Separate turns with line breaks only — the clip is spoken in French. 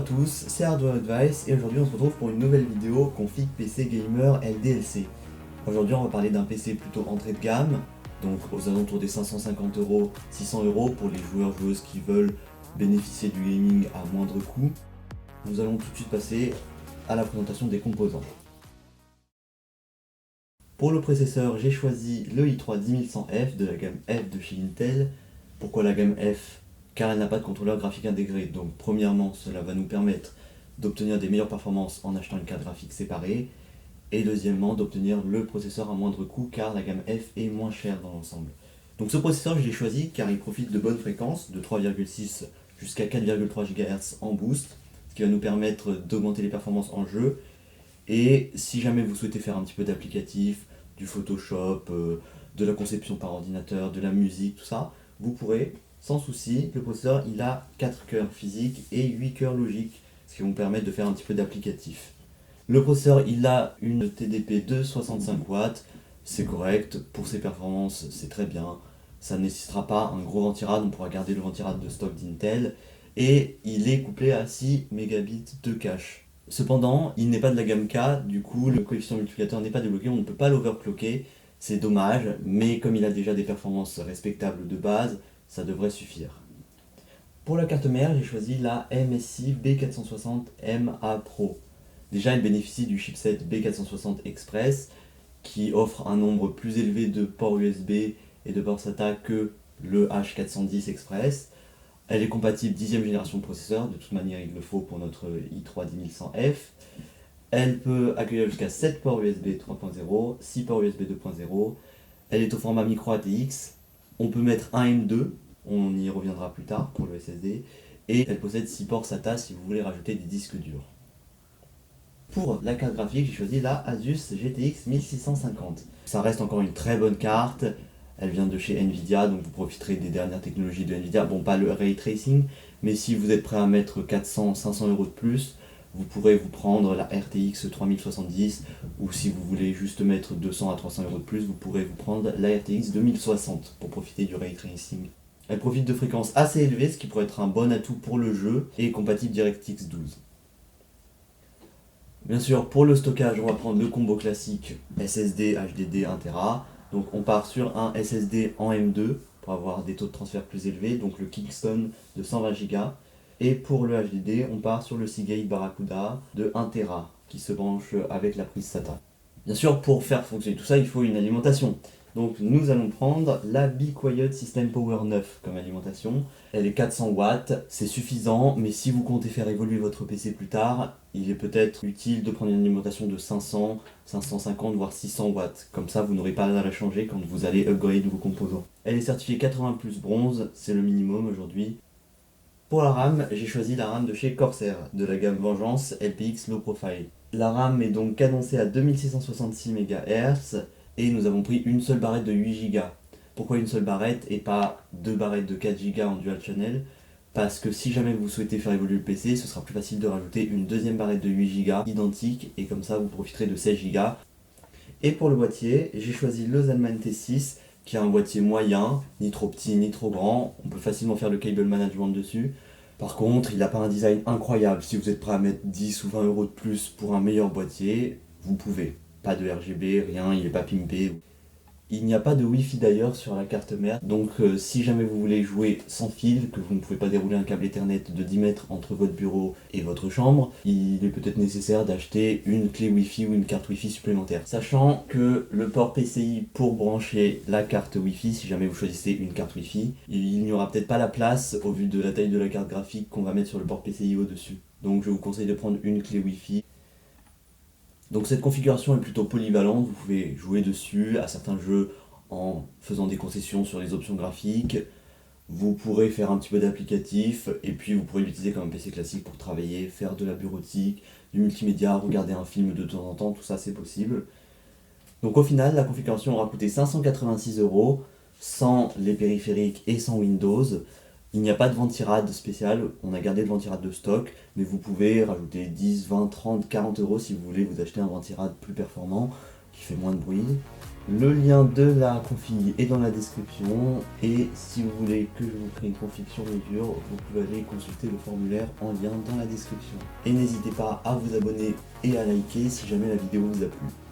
tous, c'est Hardware Advice et aujourd'hui on se retrouve pour une nouvelle vidéo config PC Gamer LDLC. Aujourd'hui on va parler d'un PC plutôt entrée de gamme, donc aux alentours des 550€, 600€ pour les joueurs-joueuses qui veulent bénéficier du gaming à moindre coût. Nous allons tout de suite passer à la présentation des composants. Pour le processeur, j'ai choisi le i3 10100F de la gamme F de chez Intel. Pourquoi la gamme F ? Car elle n'a pas de contrôleur graphique intégré, donc premièrement cela va nous permettre d'obtenir des meilleures performances en achetant une carte graphique séparée, et deuxièmement d'obtenir le processeur à moindre coût car la gamme F est moins chère dans l'ensemble. Donc ce processeur je l'ai choisi car il profite de bonnes fréquences, de 3,6 jusqu'à 4,3 GHz en boost, ce qui va nous permettre d'augmenter les performances en jeu, et si jamais vous souhaitez faire un petit peu d'applicatif, du Photoshop, de la conception par ordinateur, de la musique, tout ça, vous pourrez sans souci. Le processeur il a 4 cœurs physiques et 8 cœurs logiques, ce qui va vous permettre de faire un petit peu d'applicatif. Le processeur il a une TDP de 65 watts, c'est correct, pour ses performances c'est très bien, ça ne nécessitera pas un gros ventirad, on pourra garder le ventirad de stock d'Intel, et il est couplé à 6 mégabits de cache. Cependant, il n'est pas de la gamme K, du coup le coefficient multiplicateur n'est pas débloqué, on ne peut pas l'overclocker, c'est dommage, mais comme il a déjà des performances respectables de base, ça devrait suffire. Pour la carte mère, j'ai choisi la MSI B460MA Pro. Déjà, elle bénéficie du chipset B460 Express, qui offre un nombre plus élevé de ports USB et de ports SATA que le H410 Express. Elle est compatible 10e génération de processeur, de toute manière il le faut pour notre i3 10100F. Elle peut accueillir jusqu'à 7 ports USB 3.0, 6 ports USB 2.0. Elle est au format micro ATX. On peut mettre un M2, on y reviendra plus tard pour le SSD. Et elle possède 6 ports SATA si vous voulez rajouter des disques durs. Pour la carte graphique, j'ai choisi la Asus GTX 1650. Ça reste encore une très bonne carte. Elle vient de chez Nvidia, donc vous profiterez des dernières technologies de Nvidia. Bon, pas le ray tracing, mais si vous êtes prêt à mettre 400-500€ de plus, vous pourrez vous prendre la RTX 3070, ou si vous voulez juste mettre 200 à 300€ de plus, vous pourrez vous prendre la RTX 2060 pour profiter du ray tracing. Elle profite de fréquences assez élevées, ce qui pourrait être un bon atout pour le jeu, et est compatible DirectX 12. Bien sûr, pour le stockage, on va prendre le combo classique SSD, HDD 1TB. Donc on part sur un SSD en M2 pour avoir des taux de transfert plus élevés, donc le Kingston de 120Go. Et pour le HDD, on part sur le Seagate Barracuda de 1TB qui se branche avec la prise SATA. Bien sûr, pour faire fonctionner tout ça, il faut une alimentation. Donc nous allons prendre la Be Quiet System Power 9 comme alimentation. Elle est 400 watts, c'est suffisant, mais si vous comptez faire évoluer votre PC plus tard, il est peut-être utile de prendre une alimentation de 500, 550 voire 600 watts. Comme ça, vous n'aurez pas à la changer quand vous allez upgrade vos composants. Elle est certifiée 80 plus bronze, c'est le minimum aujourd'hui. Pour la RAM, j'ai choisi la RAM de chez Corsair, de la gamme Vengeance LPX Low Profile. La RAM est donc cadencée à 2666 MHz et nous avons pris une seule barrette de 8 Go. Pourquoi une seule barrette et pas deux barrettes de 4 Go en dual channel ? Parce que si jamais vous souhaitez faire évoluer le PC, ce sera plus facile de rajouter une deuxième barrette de 8 Go identique et comme ça vous profiterez de 16 Go. Et pour le boîtier, j'ai choisi le Zenman T6 qui a un boîtier moyen, ni trop petit ni trop grand. On peut facilement faire le cable management dessus. Par contre, il n'a pas un design incroyable. Si vous êtes prêt à mettre 10 ou 20€ de plus pour un meilleur boîtier, vous pouvez. Pas de RGB, rien, il n'est pas pimpé. Il n'y a pas de Wi-Fi d'ailleurs sur la carte mère, donc si jamais vous voulez jouer sans fil, que vous ne pouvez pas dérouler un câble Ethernet de 10 mètres entre votre bureau et votre chambre, il est peut-être nécessaire d'acheter une clé Wi-Fi ou une carte Wi-Fi supplémentaire. Sachant que le port PCI pour brancher la carte Wi-Fi, si jamais vous choisissez une carte Wi-Fi, il n'y aura peut-être pas la place au vu de la taille de la carte graphique qu'on va mettre sur le port PCI au-dessus. Donc je vous conseille de prendre une clé Wi-Fi. Donc cette configuration est plutôt polyvalente, vous pouvez jouer dessus à certains jeux en faisant des concessions sur les options graphiques. Vous pourrez faire un petit peu d'applicatif et puis vous pourrez l'utiliser comme un PC classique pour travailler, faire de la bureautique, du multimédia, regarder un film de temps en temps, tout ça c'est possible. Donc au final, la configuration aura coûté 586€ sans les périphériques et sans Windows. Il n'y a pas de ventirad spécial, on a gardé le ventirad de stock, mais vous pouvez rajouter 10, 20, 30, 40€ si vous voulez vous acheter un ventirad plus performant qui fait moins de bruit. Le lien de la config est dans la description et si vous voulez que je vous crée une config sur mesure, vous pouvez aller consulter le formulaire en lien dans la description. Et n'hésitez pas à vous abonner et à liker si jamais la vidéo vous a plu.